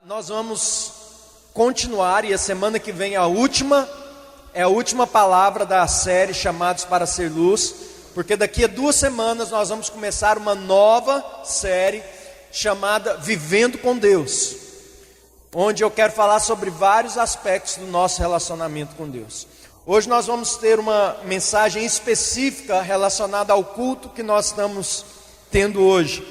Nós vamos continuar, e a semana que vem é a última palavra da série Chamados para Ser Luz, porque daqui a 2 semanas nós vamos começar uma nova série chamada Vivendo com Deus, onde eu quero falar sobre vários aspectos do nosso relacionamento com Deus. Hoje nós vamos ter uma mensagem específica relacionada ao culto que nós estamos tendo hoje.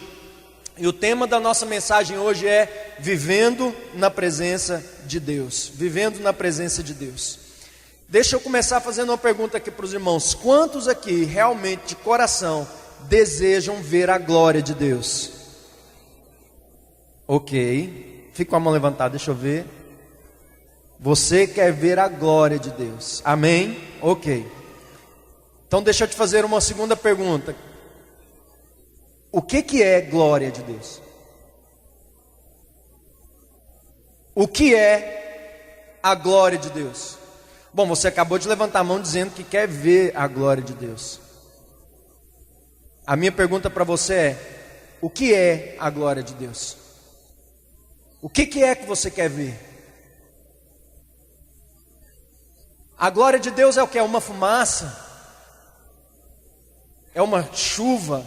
E o tema da nossa mensagem hoje é Vivendo na Presença de Deus. Vivendo na Presença de Deus. Deixa eu começar fazendo uma pergunta aqui para os irmãos. Quantos aqui realmente de coração desejam ver a glória de Deus? Ok. Fica com a mão levantada, deixa eu ver. Você quer ver a glória de Deus? Amém? Ok. Então deixa eu te fazer uma segunda pergunta. O que é glória de Deus? O que é a glória de Deus? Bom, você acabou de levantar a mão dizendo que quer ver a glória de Deus. A minha pergunta para você é: o que é a glória de Deus? O que é que você quer ver? A glória de Deus é o que? É uma fumaça? É uma chuva?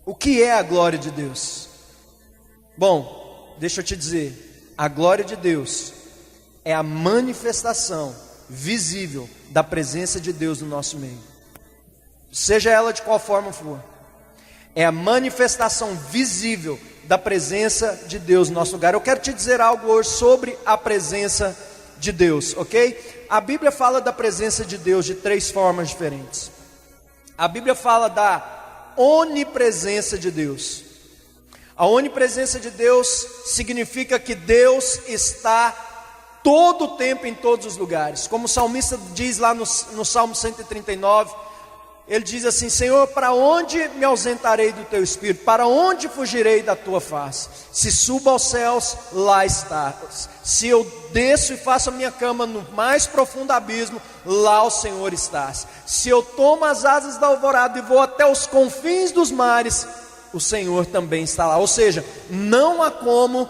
O que é a glória de Deus? Bom, deixa eu te dizer, a glória de Deus é a manifestação visível da presença de Deus no nosso meio, seja ela de qual forma for. É a manifestação visível da presença de Deus no nosso lugar. Eu quero te dizer algo hoje sobre a presença de Deus, ok? A Bíblia fala da presença de Deus de 3 formas diferentes. A Bíblia fala da onipresença de Deus. A onipresença de Deus significa que Deus está todo o tempo em todos os lugares. Como o salmista diz lá no Salmo 139, ele diz assim: Senhor, para onde me ausentarei do teu Espírito? Para onde fugirei da tua face? Se subo aos céus, lá estás. Se eu desço e faço a minha cama no mais profundo abismo, lá o Senhor estás. Se eu tomo as asas da alvorada e vou até os confins dos mares, o Senhor também está lá. Ou seja, não há como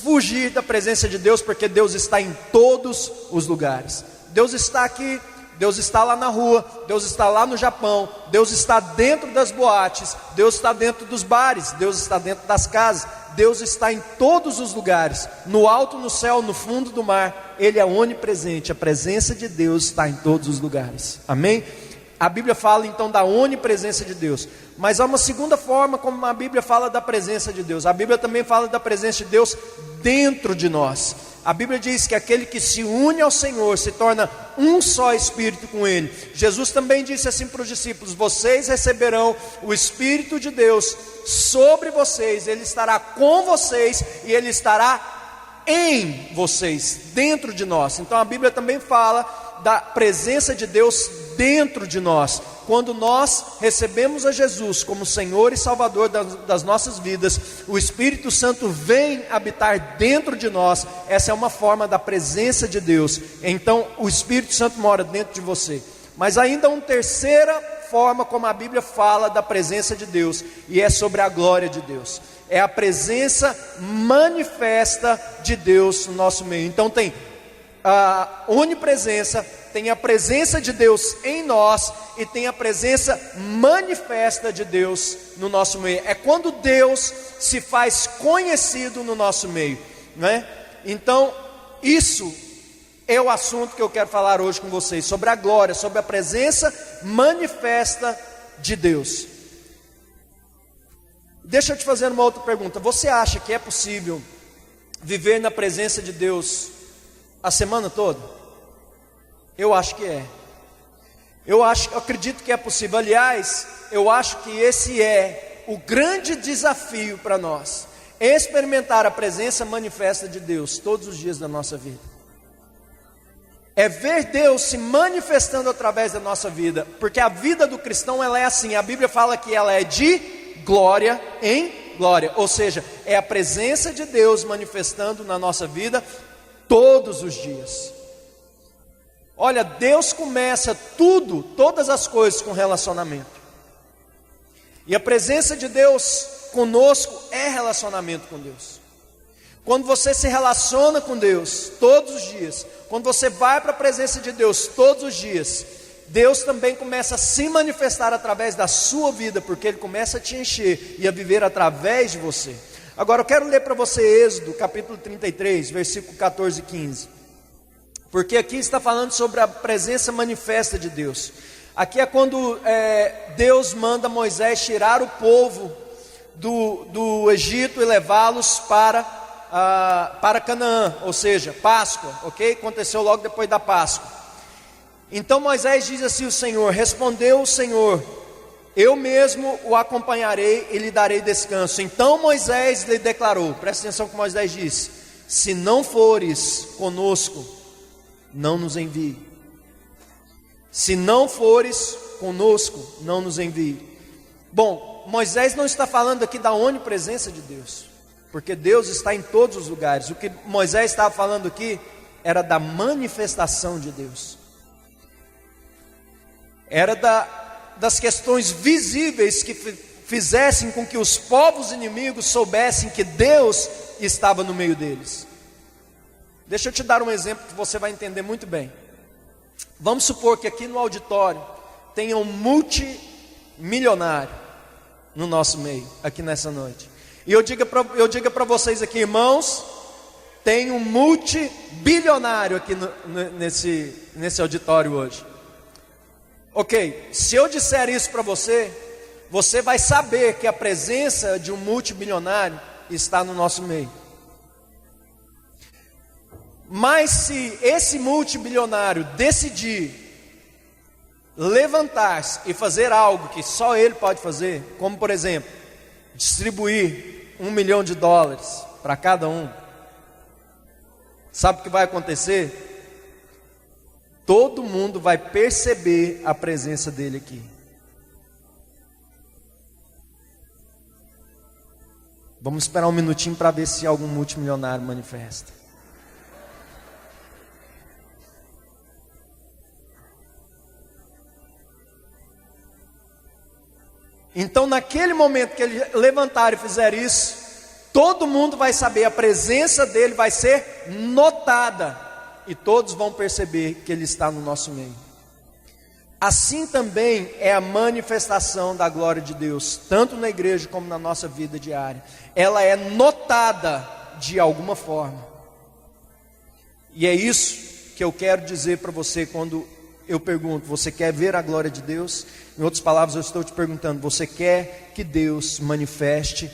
fugir da presença de Deus, porque Deus está em todos os lugares. Deus está aqui, Deus está lá na rua, Deus está lá no Japão, Deus está dentro das boates, Deus está dentro dos bares, Deus está dentro das casas, Deus está em todos os lugares, no alto, no céu, no fundo do mar. Ele é onipresente, a presença de Deus está em todos os lugares, amém? A Bíblia fala então da onipresença de Deus, mas há uma segunda forma como a Bíblia fala da presença de Deus. A Bíblia também fala da presença de Deus dentro de nós. A Bíblia diz que aquele que se une ao Senhor se torna um só espírito com Ele. Jesus também disse assim para os discípulos: vocês receberão o Espírito de Deus sobre vocês, Ele estará com vocês e Ele estará em vocês, dentro de nós. Então a Bíblia também fala da presença de Deus dentro de nós. Quando nós recebemos a Jesus como Senhor e Salvador das nossas vidas, o Espírito Santo vem habitar dentro de nós. Essa é uma forma da presença de Deus. Então o Espírito Santo mora dentro de você. Mas ainda uma terceira forma como a Bíblia fala da presença de Deus, e é sobre a glória de Deus. É a presença manifesta de Deus no nosso meio. Então tem a onipresença, tem a presença de Deus em nós e tem a presença manifesta de Deus no nosso meio. É quando Deus se faz conhecido no nosso meio, né? Então isso é o assunto que eu quero falar hoje com vocês, sobre a glória, sobre a presença manifesta de Deus. Deixa eu te fazer uma outra pergunta. Você acha que é possível viver na presença de Deus a semana toda? Eu acho que é. Eu acredito que é possível. Aliás, eu acho que esse é o grande desafio para nós: experimentar a presença manifesta de Deus todos os dias da nossa vida. É ver Deus se manifestando através da nossa vida, porque a vida do cristão ela é assim. A Bíblia fala que ela é de glória em glória, ou seja, é a presença de Deus manifestando na nossa vida todos os dias. Olha, Deus começa tudo, todas as coisas com relacionamento. E a presença de Deus conosco é relacionamento com Deus. Quando você se relaciona com Deus todos os dias, quando você vai para a presença de Deus todos os dias, Deus também começa a se manifestar através da sua vida, porque Ele começa a te encher e a viver através de você. Agora eu quero ler para você Êxodo capítulo 33, versículo 14 e 15, porque aqui está falando sobre a presença manifesta de Deus. Aqui é quando Deus manda Moisés tirar o povo do Egito e levá-los para Canaã, ou seja, Páscoa, ok? Aconteceu logo depois da Páscoa. Então Moisés diz assim: o Senhor, respondeu o Senhor, eu mesmo o acompanharei e lhe darei descanso. Então Moisés lhe declarou, presta atenção que Moisés disse: se não fores conosco, não nos envie. Se não fores conosco, não nos envie. Bom, Moisés não está falando aqui da onipresença de Deus, porque Deus está em todos os lugares. O que Moisés estava falando aqui era da manifestação de Deus. Era das questões visíveis que fizessem com que os povos inimigos soubessem que Deus estava no meio deles. Deixa eu te dar um exemplo que você vai entender muito bem. Vamos supor que aqui no auditório tenha um multimilionário no nosso meio, aqui nessa noite. E eu diga para vocês aqui, irmãos, tem um multibilionário aqui nesse auditório hoje. Ok, se eu disser isso para você, você vai saber que a presença de um multibilionário está no nosso meio. Mas se esse multibilionário decidir levantar-se e fazer algo que só ele pode fazer, como por exemplo, distribuir $1 milhão para cada um, sabe o que vai acontecer? Todo mundo vai perceber a presença dele aqui. Vamos esperar um minutinho para ver se algum multimilionário manifesta. Então naquele momento que ele levantar e fizer isso, todo mundo vai saber, a presença dele vai ser notada, e todos vão perceber que ele está no nosso meio. Assim também é a manifestação da glória de Deus, tanto na igreja como na nossa vida diária. Ela é notada de alguma forma. E é isso que eu quero dizer para você quando eu pergunto: você quer ver a glória de Deus? Em outras palavras, eu estou te perguntando: você quer que Deus manifeste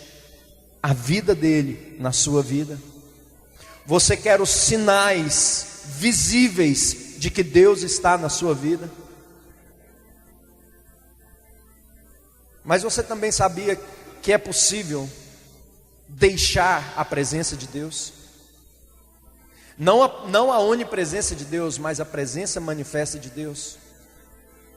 a vida dele na sua vida? Você quer os sinais visíveis de que Deus está na sua vida? Mas você também sabia que é possível deixar a presença de Deus? Não a onipresença de Deus, mas a presença manifesta de Deus.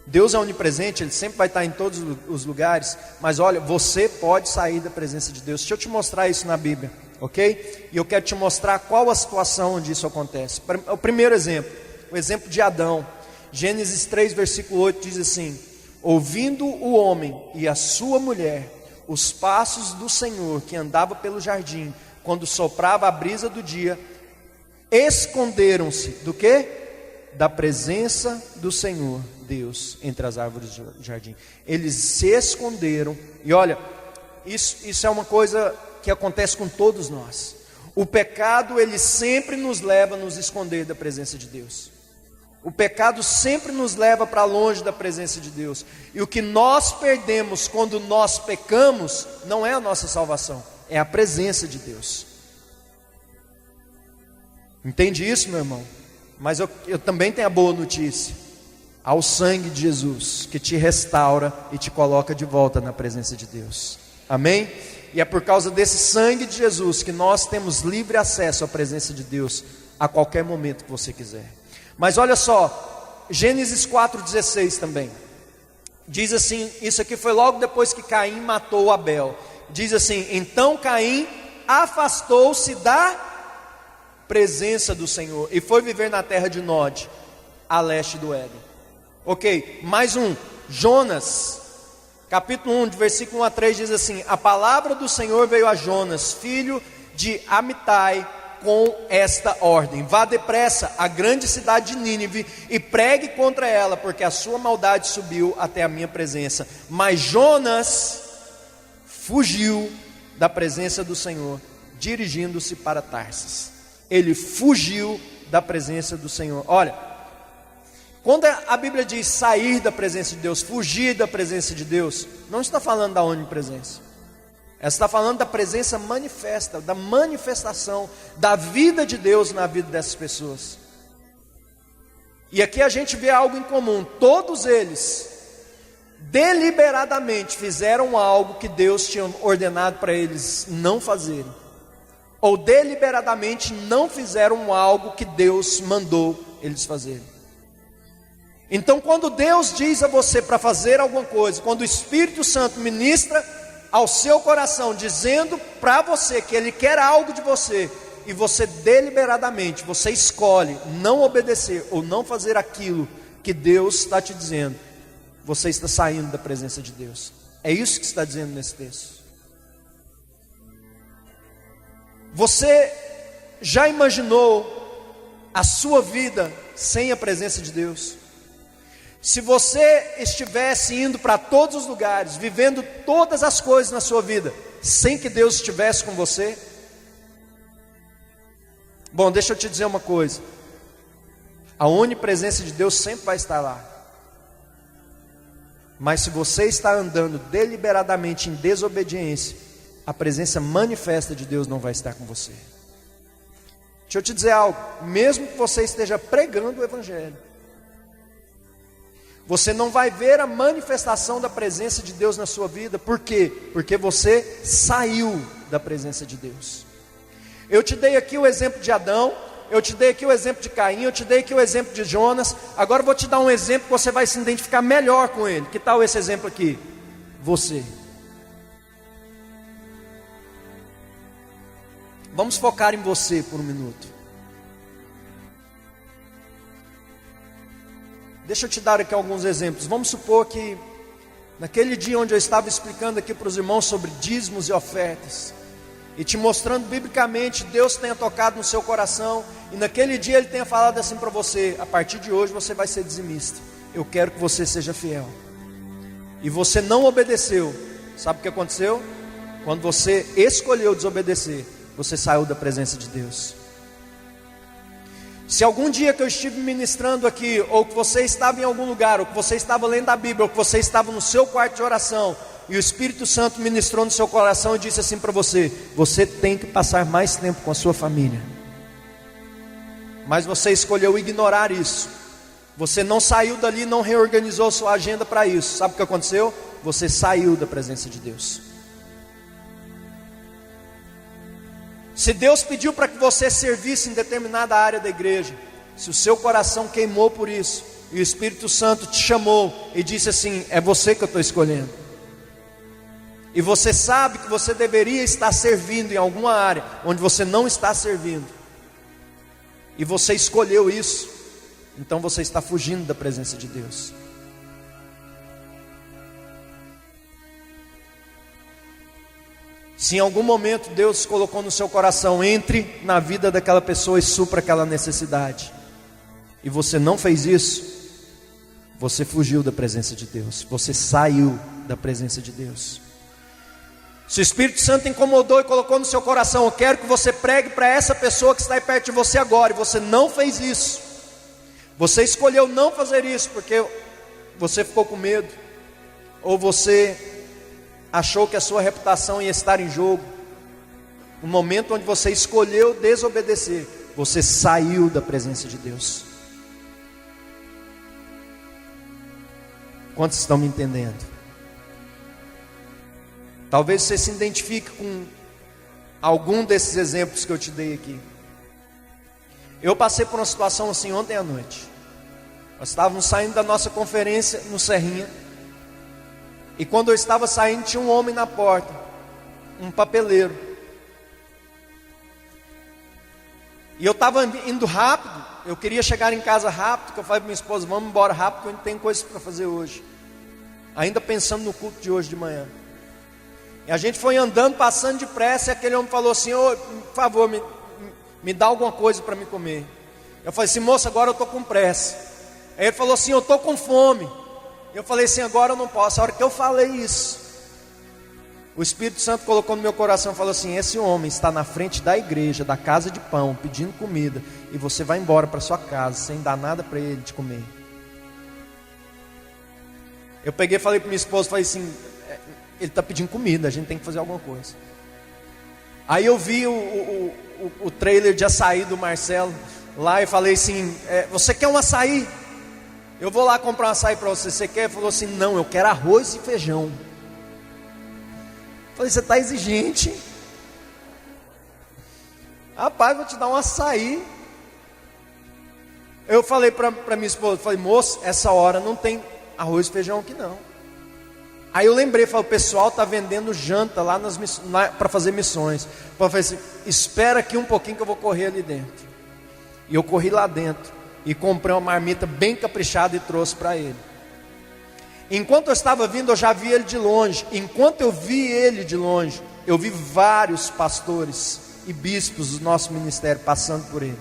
Deus é onipresente, Ele sempre vai estar em todos os lugares. Mas olha, você pode sair da presença de Deus. Deixa eu te mostrar isso na Bíblia, ok? E eu quero te mostrar qual a situação onde isso acontece. O primeiro exemplo, o exemplo de Adão. Gênesis 3, versículo 8 diz assim: ouvindo o homem e a sua mulher os passos do Senhor que andava pelo jardim, quando soprava a brisa do dia, esconderam-se do quê? Da presença do Senhor Deus entre as árvores do jardim. Eles se esconderam. E olha, isso é uma coisa que acontece com todos nós. O pecado, ele sempre nos leva a nos esconder da presença de Deus. O pecado sempre nos leva para longe da presença de Deus. E o que nós perdemos quando nós pecamos não é a nossa salvação, é a presença de Deus. Entende isso, meu irmão? Mas eu também tenho a boa notícia: há o sangue de Jesus que te restaura e te coloca de volta na presença de Deus. Amém? E é por causa desse sangue de Jesus que nós temos livre acesso à presença de Deus a qualquer momento que você quiser. Mas olha só, Gênesis 4,16 também diz assim, isso aqui foi logo depois que Caim matou Abel. Diz assim: então Caim afastou-se da presença do Senhor e foi viver na terra de Nod, a leste do Éden. Ok, mais um. Jonas capítulo 1, de versículo 1 a 3, diz assim: a palavra do Senhor veio a Jonas, filho de Amitai, com esta ordem: vá depressa à grande cidade de Nínive e pregue contra ela, porque a sua maldade subiu até a minha presença. Mas Jonas fugiu da presença do Senhor, dirigindo-se para Tarsis. Ele fugiu da presença do Senhor. Olha, quando a Bíblia diz sair da presença de Deus, fugir da presença de Deus, não está falando da onipresença. Ela está falando da presença manifesta, da manifestação da vida de Deus na vida dessas pessoas. E aqui a gente vê algo em comum: todos eles deliberadamente fizeram algo que Deus tinha ordenado para eles não fazerem, ou deliberadamente não fizeram algo que Deus mandou eles fazerem. Então, quando Deus diz a você para fazer alguma coisa, quando o Espírito Santo ministra ao seu coração, dizendo para você que Ele quer algo de você, e você deliberadamente, você escolhe não obedecer ou não fazer aquilo que Deus está te dizendo, você está saindo da presença de Deus. É isso que está dizendo nesse texto. Você já imaginou a sua vida sem a presença de Deus? Se você estivesse indo para todos os lugares, vivendo todas as coisas na sua vida, sem que Deus estivesse com você? Bom, deixa eu te dizer uma coisa: a onipresença de Deus sempre vai estar lá. Mas se você está andando deliberadamente em desobediência, a presença manifesta de Deus não vai estar com você. Deixa eu te dizer algo: mesmo que você esteja pregando o Evangelho, você não vai ver a manifestação da presença de Deus na sua vida. Por quê? Porque você saiu da presença de Deus. Eu te dei aqui o exemplo de Adão, eu te dei aqui o exemplo de Caim, eu te dei aqui o exemplo de Jonas. Agora eu vou te dar um exemplo que você vai se identificar melhor com ele. Que tal esse exemplo aqui? Você. Vamos focar em você por um minuto. Deixa eu te dar aqui alguns exemplos. Vamos supor que naquele dia onde eu estava explicando aqui para os irmãos sobre dízimos e ofertas, e te mostrando biblicamente, Deus tenha tocado no seu coração, e naquele dia Ele tenha falado assim para você: a partir de hoje você vai ser dizimista, eu quero que você seja fiel. E você não obedeceu. Sabe o que aconteceu? Quando você escolheu desobedecer, você saiu da presença de Deus. Se algum dia que eu estive ministrando aqui, ou que você estava em algum lugar, ou que você estava lendo a Bíblia, ou que você estava no seu quarto de oração, e o Espírito Santo ministrou no seu coração e disse assim para você: você tem que passar mais tempo com a sua família, mas você escolheu ignorar isso, você não saiu dali, não reorganizou sua agenda para isso, sabe o que aconteceu? Você saiu da presença de Deus. Se Deus pediu para que você servisse em determinada área da igreja, se o seu coração queimou por isso, e o Espírito Santo te chamou e disse assim: é você que eu estou escolhendo, e você sabe que você deveria estar servindo em alguma área onde você não está servindo, e você escolheu isso, então você está fugindo da presença de Deus. Se em algum momento Deus colocou no seu coração: entre na vida daquela pessoa e supra aquela necessidade, e você não fez isso, você fugiu da presença de Deus, você saiu da presença de Deus. Se o Espírito Santo incomodou e colocou no seu coração: eu quero que você pregue para essa pessoa que está aí perto de você agora, e você não fez isso, você escolheu não fazer isso porque você ficou com medo, ou você achou que a sua reputação ia estar em jogo, no momento onde você escolheu desobedecer, você saiu da presença de Deus. Quantos estão me entendendo? Talvez você se identifique com algum desses exemplos que eu te dei aqui. Eu passei por uma situação assim ontem à noite. Nós estávamos saindo da nossa conferência no Serrinha, e quando eu estava saindo, tinha um homem na porta, um papeleiro. E eu estava indo rápido, eu queria chegar em casa rápido, que eu falei para minha esposa: vamos embora rápido, que eu não tenho coisas para fazer hoje. ainda pensando no culto de hoje de manhã. E a gente foi andando, passando depressa, e aquele homem falou assim: ô, por favor, me dá alguma coisa para me comer. Eu falei assim: moço, agora eu estou com pressa. Aí ele falou assim: eu estou com fome. Eu falei assim: agora eu não posso. A hora que eu falei isso, o Espírito Santo colocou no meu coração e falou assim: esse homem está na frente da igreja, da casa de pão, pedindo comida, e você vai embora para sua casa sem dar nada para ele de comer. Eu peguei e falei para minha esposa, falei assim: ele está pedindo comida, a gente tem que fazer alguma coisa. Aí eu vi o trailer de açaí do Marcelo lá e falei assim: você quer um açaí? Eu vou lá comprar um açaí para você, você quer? Ele falou assim: não, eu quero arroz e feijão. Eu falei: você está exigente. Rapaz, vou te dar um açaí. Eu falei para minha esposa, falei: moço, essa hora não tem arroz e feijão aqui não. Aí eu lembrei, falei: o pessoal está vendendo janta lá para fazer missões. Eu falei assim: espera aqui um pouquinho que eu vou correr ali dentro. E eu corri lá dentro e comprei uma marmita bem caprichada e trouxe para ele. Enquanto eu estava vindo, eu já vi ele de longe. Enquanto eu vi ele de longe, eu vi vários pastores e bispos do nosso ministério passando por ele.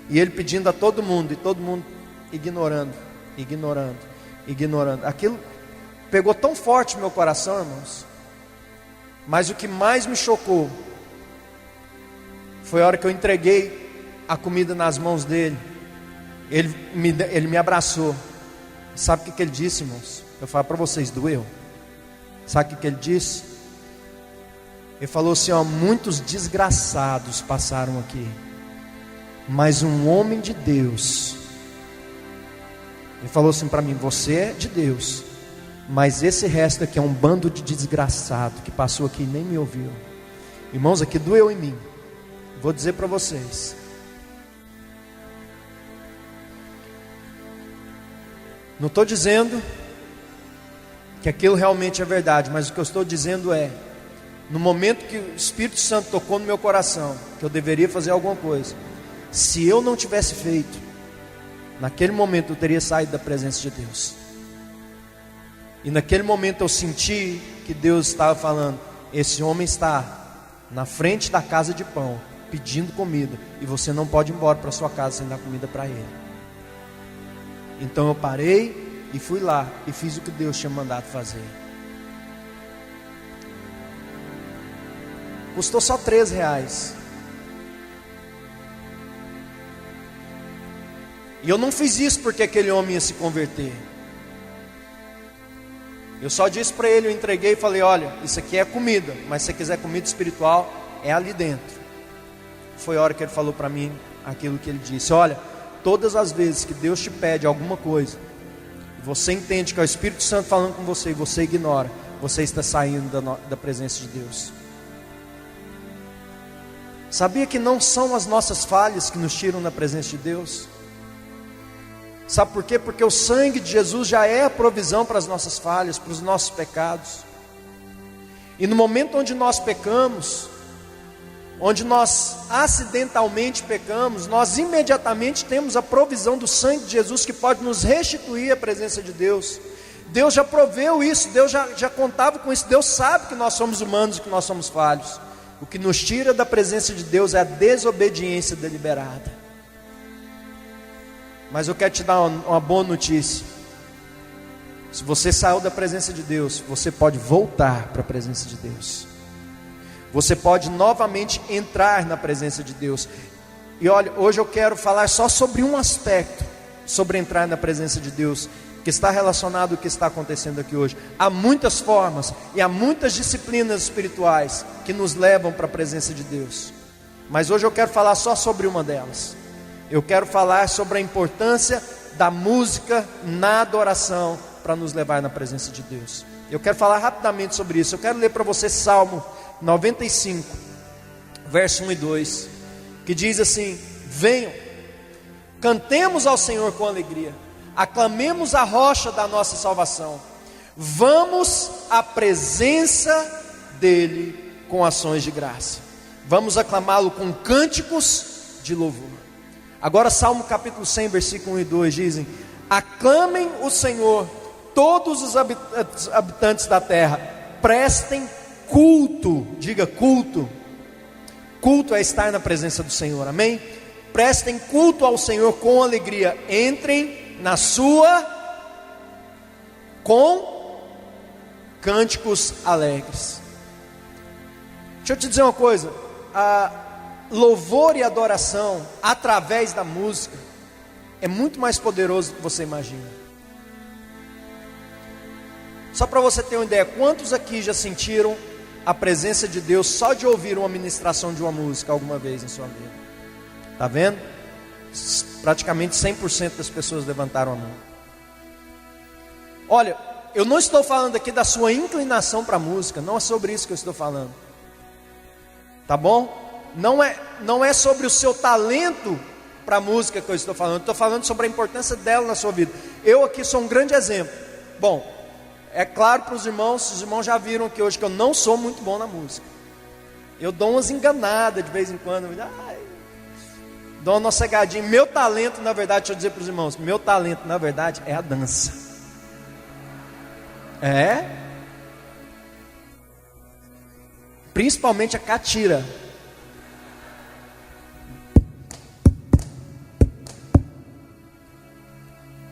E ele pedindo a todo mundo, e todo mundo ignorando. Aquilo pegou tão forte no meu coração, irmãos. Mas o que mais me chocou foi a hora que eu entreguei a comida nas mãos dele. Ele me abraçou. Sabe o que ele disse, irmãos? Eu falo para vocês, doeu. Sabe o que ele disse? Ele falou assim: ó, muitos desgraçados passaram aqui, mas um homem de Deus. Ele falou assim para mim: você é de Deus, mas esse resto aqui é um bando de desgraçado que passou aqui e nem me ouviu. Irmãos, aqui doeu em mim. Vou dizer para vocês. Não estou dizendo que aquilo realmente é verdade, mas o que eu estou dizendo é: no momento que o Espírito Santo tocou no meu coração, que eu deveria fazer alguma coisa, se eu não tivesse feito, naquele momento eu teria saído da presença de Deus. E naquele momento eu senti que Deus estava falando: esse homem está na frente da casa de pão, pedindo comida, e você não pode ir embora para sua casa sem dar comida para ele. Então eu parei e fui lá e fiz o que Deus tinha mandado fazer. Custou só R$13. E eu não fiz isso porque aquele homem ia se converter. Eu só disse para ele, eu entreguei e falei: olha, isso aqui é comida, mas se você quiser comida espiritual, é ali dentro. Foi a hora que ele falou para mim aquilo que ele disse: olha, todas as vezes que Deus te pede alguma coisa, você entende que é o Espírito Santo falando com você e você ignora, você está saindo da presença de Deus. Sabia que não são as nossas falhas que nos tiram da presença de Deus? Sabe por quê? Porque o sangue de Jesus já é a provisão para as nossas falhas, para os nossos pecados. E no momento onde nós pecamos, onde nós acidentalmente pecamos, nós imediatamente temos a provisão do sangue de Jesus, que pode nos restituir à presença de Deus. Deus já proveu isso, Deus já contava com isso. Deus sabe que nós somos humanos e que nós somos falhos. O que nos tira da presença de Deus é a desobediência deliberada. Mas eu quero te dar uma boa notícia: se você saiu da presença de Deus, você pode voltar para a presença de Deus. Você pode novamente entrar na presença de Deus. E olha, hoje eu quero falar só sobre um aspecto, sobre entrar na presença de Deus, que está relacionado ao que está acontecendo aqui hoje. Há muitas formas e há muitas disciplinas espirituais que nos levam para a presença de Deus, mas hoje eu quero falar só sobre uma delas. Eu quero falar sobre a importância da música na adoração para nos levar na presença de Deus. Eu quero falar rapidamente sobre isso. Eu quero ler para você Salmo 95, verso 1 e 2, que diz assim: venham, cantemos ao Senhor com alegria, aclamemos a rocha da nossa salvação, vamos à presença dEle com ações de graça, vamos aclamá-lo com cânticos de louvor. Agora Salmo capítulo 100, versículo 1 e 2 dizem: aclamem o Senhor todos os habitantes da terra prestem culto, diga culto. Culto é estar na presença do Senhor, amém? Prestem culto ao Senhor com alegria, entrem na sua com cânticos alegres. Deixa eu te dizer uma coisa, a louvor e adoração através da música é muito mais poderoso do que você imagina. Só para você ter uma ideia, quantos aqui já sentiram a presença de Deus só de ouvir uma ministração de uma música alguma vez em sua vida? Está vendo? Praticamente 100% das pessoas levantaram a mão. Olha, eu não estou falando aqui da sua inclinação para a música, não é sobre isso que eu estou falando. Tá bom? Não é sobre o seu talento para a música que eu estou falando. Eu estou falando sobre a importância dela na sua vida. Eu aqui sou um grande exemplo. Bom, é claro para os irmãos já viram que hoje que eu não sou muito bom na música. Eu dou umas enganadas de vez em quando. Dou uma cegadinha. Meu talento, na verdade, deixa eu dizer para os irmãos, meu talento, na verdade, é a dança. É? Principalmente a catira.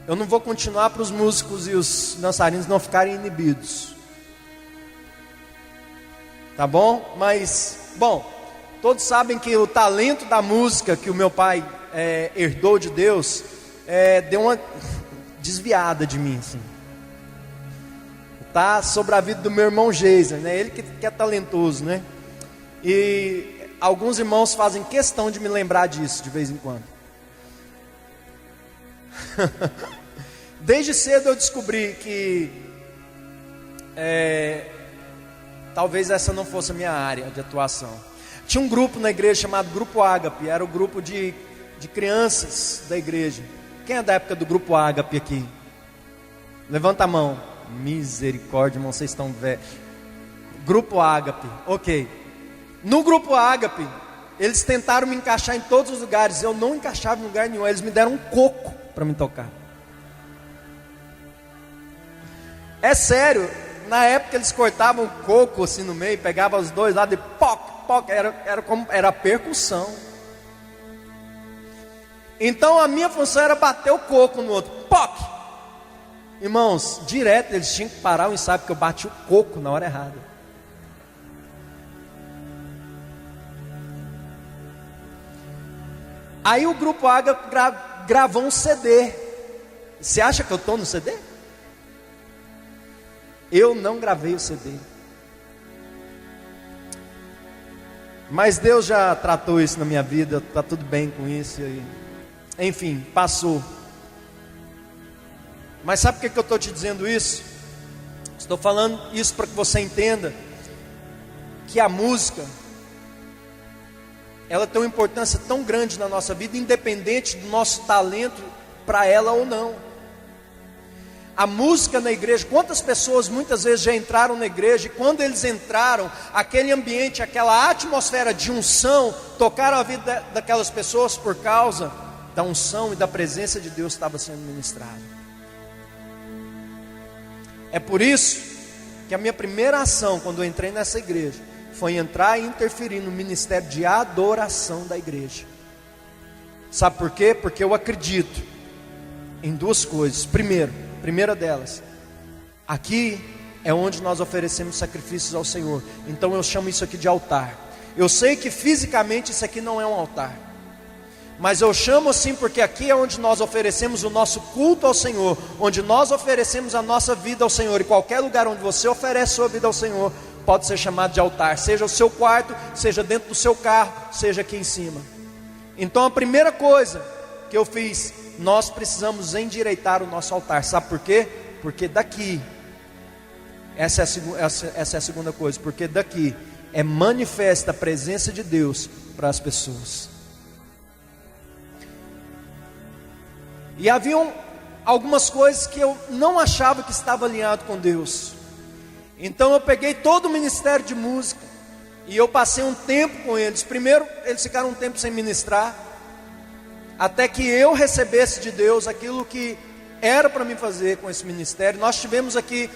Eu não vou continuar para os músicos e os dançarinos não ficarem inibidos. Tá bom? Mas, bom, todos sabem que o talento da música que o meu pai herdou de Deus, deu uma desviada de mim, assim. Tá sobre a vida do meu irmão Geiser, né? Ele que é talentoso, né? E alguns irmãos fazem questão de me lembrar disso de vez em quando. Desde cedo eu descobri que talvez essa não fosse a minha área de atuação. Tinha um grupo na igreja chamado Grupo Ágape. Era o grupo de crianças da igreja. Quem é da época do Grupo Ágape aqui? Levanta a mão. Misericórdia, irmão, vocês estão velhos. Grupo Ágape, ok. No Grupo Ágape, eles tentaram me encaixar em todos os lugares. Eu não encaixava em lugar nenhum. Eles me deram um coco para me tocar. É sério, na época eles cortavam o coco assim no meio, pegavam os dois lados e poc, poc, era percussão. Então a minha função era bater o coco no outro, poc. Irmãos, direto eles tinham que parar o ensaio porque eu bati o coco na hora errada. Aí o Grupo Água gravou um CD. Você acha que eu estou no CD? Eu não gravei o CD. Mas Deus já tratou isso na minha vida, está tudo bem com isso. Enfim, passou. Mas sabe por que eu estou te dizendo isso? Estou falando isso para que você entenda que a música, ela tem uma importância tão grande na nossa vida, independente do nosso talento para ela ou não. A música na igreja, quantas pessoas muitas vezes já entraram na igreja, e quando eles entraram, aquele ambiente, aquela atmosfera de unção, tocaram a vida daquelas pessoas por causa da unção e da presença de Deus que estava sendo ministrada. É por isso que a minha primeira ação, quando eu entrei nessa igreja, foi entrar e interferir no ministério de adoração da igreja. Sabe por quê? Porque eu acredito em duas coisas. Primeira delas, aqui é onde nós oferecemos sacrifícios ao Senhor. Então eu chamo isso aqui de altar. Eu sei que fisicamente isso aqui não é um altar, mas eu chamo assim porque aqui é onde nós oferecemos o nosso culto ao Senhor, onde nós oferecemos a nossa vida ao Senhor. E qualquer lugar onde você oferece sua vida ao Senhor pode ser chamado de altar, seja o seu quarto, seja dentro do seu carro, seja aqui em cima. Então a primeira coisa que eu fiz, nós precisamos endireitar o nosso altar. Sabe por quê? Porque daqui, essa é a segunda coisa, porque daqui é manifesta a presença de Deus para as pessoas. E haviam algumas coisas que eu não achava que estava alinhado com Deus. Então eu peguei todo o ministério de música e eu passei um tempo com eles. Primeiro eles ficaram um tempo sem ministrar, até que eu recebesse de Deus aquilo que era para mim fazer com esse ministério. Nós tivemos aqui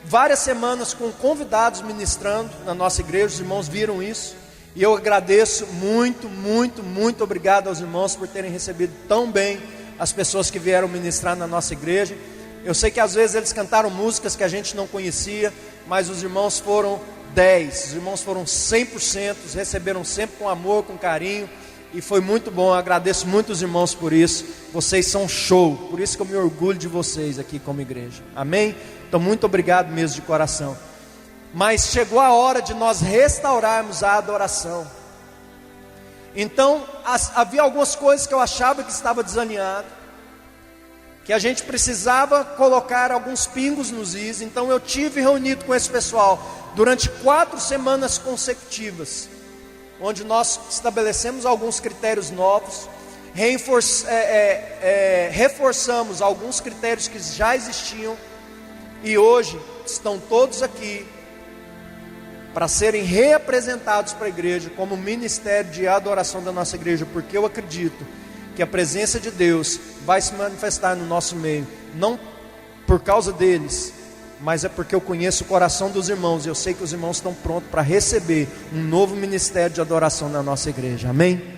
várias semanas com convidados ministrando na nossa igreja, os irmãos viram isso, e eu agradeço muito, muito, muito obrigado aos irmãos por terem recebido tão bem as pessoas que vieram ministrar na nossa igreja. Eu sei que às vezes eles cantaram músicas que a gente não conhecia, mas os irmãos foram 10, os irmãos foram 100%, receberam sempre com amor, com carinho, e foi muito bom. Eu agradeço muito os irmãos por isso. Vocês são show, por isso que eu me orgulho de vocês aqui como igreja, amém? Então muito obrigado mesmo de coração. Mas chegou a hora de nós restaurarmos a adoração. Então havia algumas coisas que eu achava que estava desalinhado, que a gente precisava colocar alguns pingos nos is. Então eu tive reunido com esse pessoal durante 4 semanas consecutivas, onde nós estabelecemos alguns critérios novos, reforçamos alguns critérios que já existiam, e hoje estão todos aqui para serem reapresentados para a igreja como ministério de adoração da nossa igreja, porque eu acredito que a presença de Deus vai se manifestar no nosso meio, não por causa deles, mas é porque eu conheço o coração dos irmãos, e eu sei que os irmãos estão prontos para receber um novo ministério de adoração na nossa igreja, amém?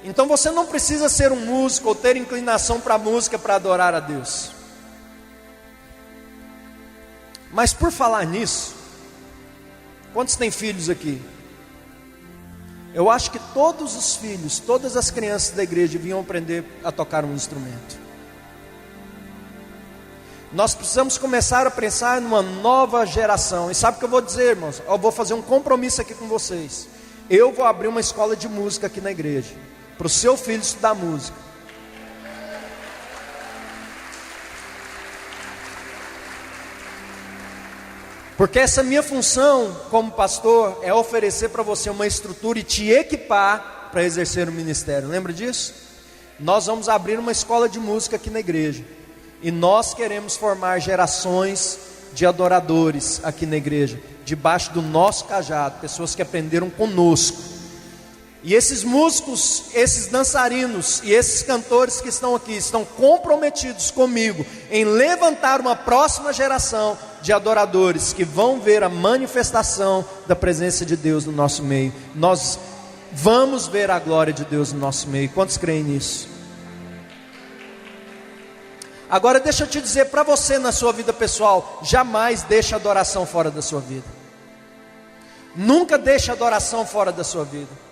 Então você não precisa ser um músico ou ter inclinação para a música para adorar a Deus. Mas por falar nisso, quantos têm filhos aqui? Eu acho que todos os filhos, todas as crianças da igreja deviam aprender a tocar um instrumento. Nós precisamos começar a pensar numa nova geração. E sabe o que eu vou dizer, irmãos? Eu vou fazer um compromisso aqui com vocês. Eu vou abrir uma escola de música aqui na igreja, para o seu filho estudar música. Porque essa minha função como pastor é oferecer para você uma estrutura e te equipar para exercer o ministério. Lembra disso? Nós vamos abrir uma escola de música aqui na igreja, e nós queremos formar gerações de adoradores aqui na igreja, debaixo do nosso cajado, pessoas que aprenderam conosco. E esses músicos, esses dançarinos e esses cantores que estão aqui, estão comprometidos comigo em levantar uma próxima geração de adoradores que vão ver a manifestação da presença de Deus no nosso meio. Nós vamos ver a glória de Deus no nosso meio. Quantos creem nisso? Agora deixa eu te dizer para você, na sua vida pessoal, jamais deixe a adoração fora da sua vida. Nunca deixe a adoração fora da sua vida.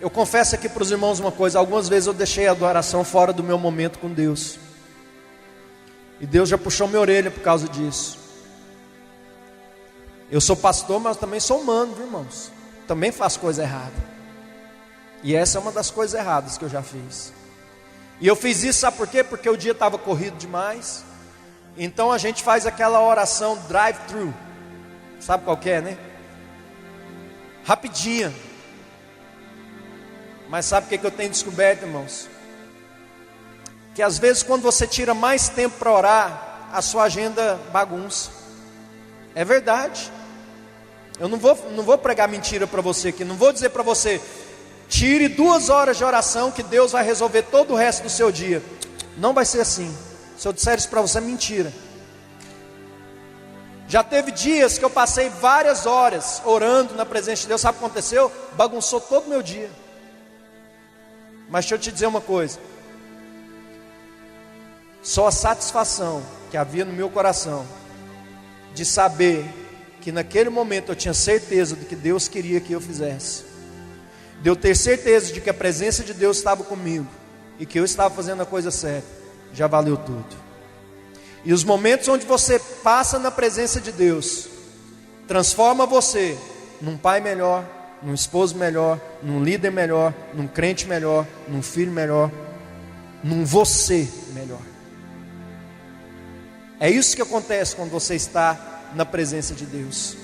Eu confesso aqui para os irmãos uma coisa: algumas vezes eu deixei a adoração fora do meu momento com Deus, e Deus já puxou minha orelha por causa disso. Eu sou pastor, mas também sou humano, viu, irmãos? Também faço coisa errada, e essa é uma das coisas erradas que eu já fiz. E eu fiz isso, sabe por quê? Porque o dia estava corrido demais. Então a gente faz aquela oração drive-thru, sabe qual que é, né? Rapidinha. Mas sabe o que eu tenho descoberto, irmãos? Que às vezes quando você tira mais tempo para orar, a sua agenda bagunça. É verdade. Eu não vou pregar mentira para você aqui. Não vou dizer para você: tire 2 horas de oração que Deus vai resolver todo o resto do seu dia. Não vai ser assim. Se eu disser isso para você, é mentira. Já teve dias que eu passei várias horas orando na presença de Deus. Sabe o que aconteceu? Bagunçou todo o meu dia. Mas deixa eu te dizer uma coisa: só a satisfação que havia no meu coração de saber que naquele momento eu tinha certeza do que Deus queria que eu fizesse, de eu ter certeza de que a presença de Deus estava comigo e que eu estava fazendo a coisa certa, já valeu tudo. E os momentos onde você passa na presença de Deus transforma você num pai melhor, num esposo melhor, num líder melhor, num crente melhor, num filho melhor, num você melhor. É isso que acontece quando você está na presença de Deus.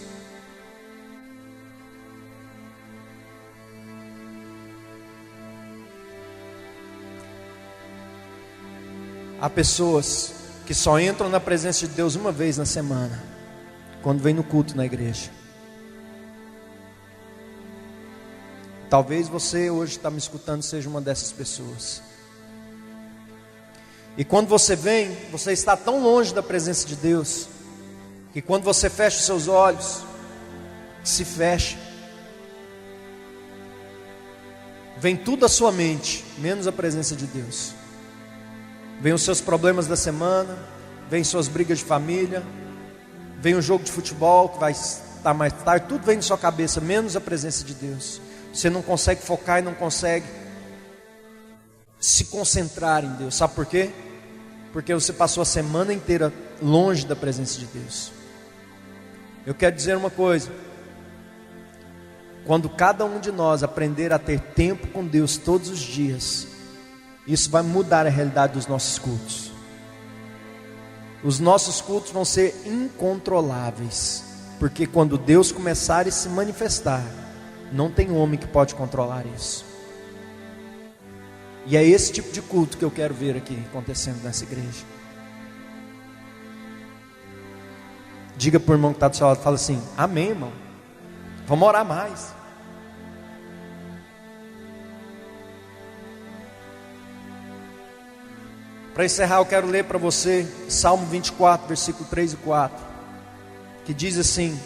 Há pessoas que só entram na presença de Deus uma vez na semana, quando vem no culto na igreja. Talvez você hoje está me escutando seja uma dessas pessoas. E quando você vem, você está tão longe da presença de Deus, que quando você fecha os seus olhos, se fecha, vem tudo à sua mente, menos a presença de Deus. Vem os seus problemas da semana, vem suas brigas de família, vem o jogo de futebol que vai estar mais tarde, tudo vem na sua cabeça, menos a presença de Deus. Você não consegue focar e não consegue se concentrar em Deus. Sabe por quê? Porque você passou a semana inteira longe da presença de Deus. Eu quero dizer uma coisa: quando cada um de nós aprender a ter tempo com Deus todos os dias, isso vai mudar a realidade dos nossos cultos. Os nossos cultos vão ser incontroláveis, porque quando Deus começar a se manifestar, não tem homem que pode controlar isso. E é esse tipo de culto que eu quero ver aqui acontecendo nessa igreja. Diga para o irmão que está do seu lado, fala assim: amém, irmão, vamos orar mais. Para encerrar, eu quero ler para você Salmo 24, versículo 3 e 4, que diz assim: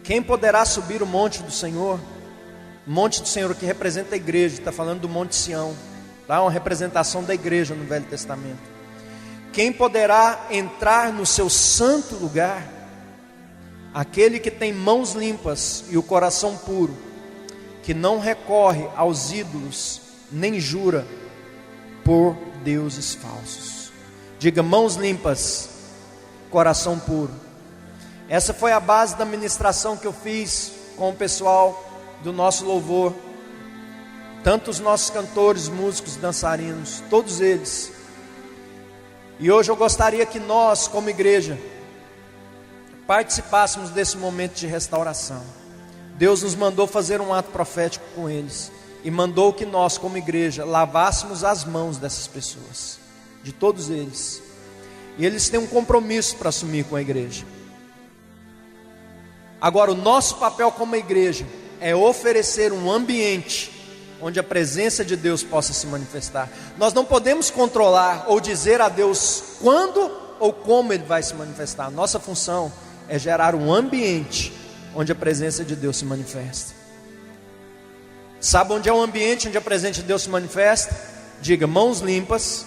quem poderá subir o monte do Senhor? O monte do Senhor que representa a igreja, está falando do Monte Sião, tá? Uma representação da igreja no Velho Testamento. Quem poderá entrar no seu santo lugar? Aquele que tem mãos limpas e o coração puro, que não recorre aos ídolos, nem jura por deuses falsos. Diga: mãos limpas, coração puro. Essa foi a base da ministração que eu fiz com o pessoal do nosso louvor, tanto os nossos cantores, músicos, dançarinos, todos eles. E hoje eu gostaria que nós, como igreja, participássemos desse momento de restauração. Deus nos mandou fazer um ato profético com eles, e mandou que nós, como igreja, lavássemos as mãos dessas pessoas, de todos eles. E eles têm um compromisso para assumir com a igreja. Agora, o nosso papel como igreja é oferecer um ambiente onde a presença de Deus possa se manifestar. Nós não podemos controlar ou dizer a Deus quando ou como Ele vai se manifestar. Nossa função é gerar um ambiente onde a presença de Deus se manifesta. Sabe onde é o ambiente onde a presença de Deus se manifesta? Diga: mãos limpas.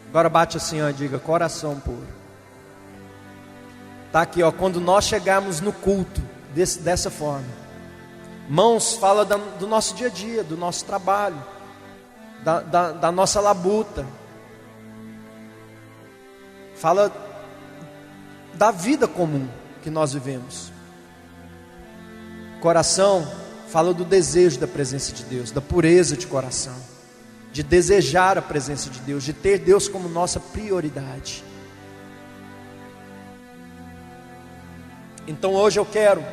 Agora bate assim, ó, diga: coração puro. Está aqui, ó, quando nós chegarmos no culto dessa forma. Mãos fala do nosso dia a dia, do nosso trabalho, da nossa labuta. Fala da vida comum que nós vivemos. Coração fala do desejo da presença de Deus, da pureza de coração, de desejar a presença de Deus, de ter Deus como nossa prioridade. Então hoje eu quero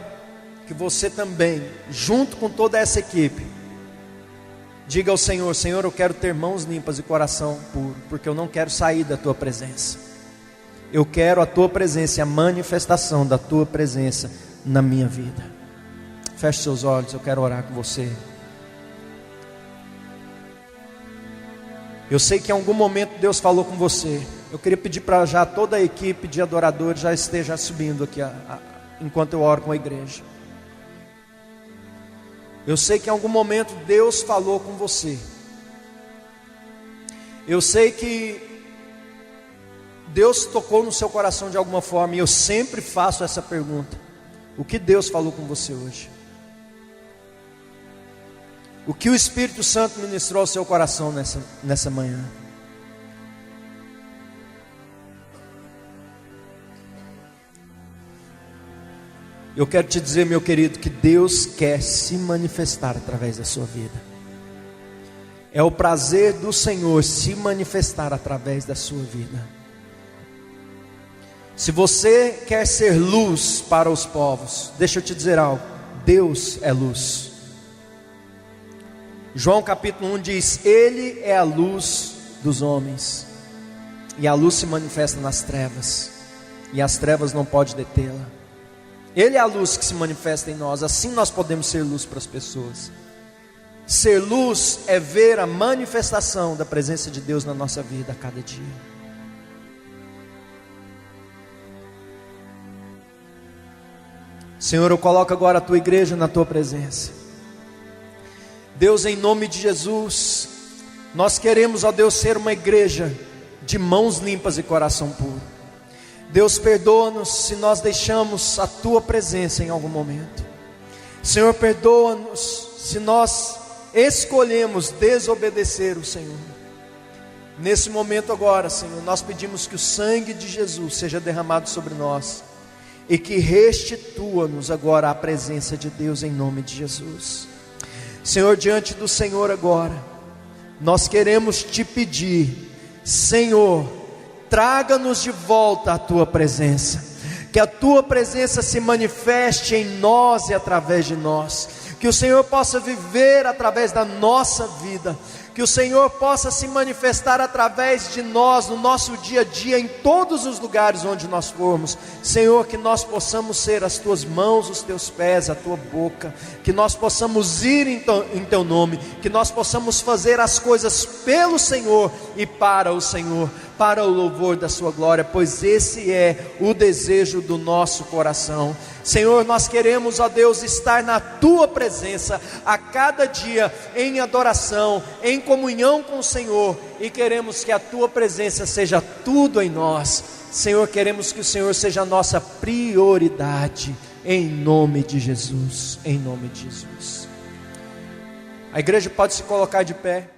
que você também, junto com toda essa equipe, diga ao Senhor: Senhor, eu quero ter mãos limpas e coração puro, porque eu não quero sair da Tua presença. Eu quero a Tua presença e a manifestação da Tua presença na minha vida. Feche seus olhos, eu quero orar com você. Eu sei que em algum momento Deus falou com você. Eu queria pedir para já toda a equipe de adoradores já esteja subindo aqui enquanto eu oro com a igreja. Eu sei que em algum momento Deus falou com você. Eu sei que Deus tocou no seu coração de alguma forma, e eu sempre faço essa pergunta: o que Deus falou com você hoje? O que o Espírito Santo ministrou ao seu coração nessa manhã? Eu quero te dizer, meu querido, que Deus quer se manifestar através da sua vida. É o prazer do Senhor se manifestar através da sua vida. Se você quer ser luz para os povos, deixa eu te dizer algo: Deus é luz. João capítulo 1 diz: Ele é a luz dos homens, e a luz se manifesta nas trevas, e as trevas não podem detê-la. Ele é a luz que se manifesta em nós, assim nós podemos ser luz para as pessoas. Ser luz é ver a manifestação da presença de Deus na nossa vida a cada dia. Senhor, eu coloco agora a tua igreja na tua presença. Deus, em nome de Jesus, nós queremos, ó Deus, ser uma igreja de mãos limpas e coração puro. Deus, perdoa-nos se nós deixamos a tua presença em algum momento. Senhor, perdoa-nos se nós escolhemos desobedecer o Senhor. Nesse momento agora, Senhor, nós pedimos que o sangue de Jesus seja derramado sobre nós e que restitua-nos agora a presença de Deus em nome de Jesus. Senhor, diante do Senhor agora, nós queremos te pedir, Senhor, traga-nos de volta a tua presença, que a tua presença se manifeste em nós e através de nós, que o Senhor possa viver através da nossa vida, que o Senhor possa se manifestar através de nós, no nosso dia a dia, em todos os lugares onde nós formos. Senhor, que nós possamos ser as tuas mãos, os teus pés, a tua boca, que nós possamos ir em teu nome, que nós possamos fazer as coisas pelo Senhor e para o Senhor, para o louvor da sua glória, pois esse é o desejo do nosso coração. Senhor, nós queremos, ó Deus, estar na tua presença a cada dia, em adoração, em comunhão com o Senhor, e queremos que a tua presença seja tudo em nós. Senhor, queremos que o Senhor seja a nossa prioridade, em nome de Jesus, em nome de Jesus. A igreja pode se colocar de pé.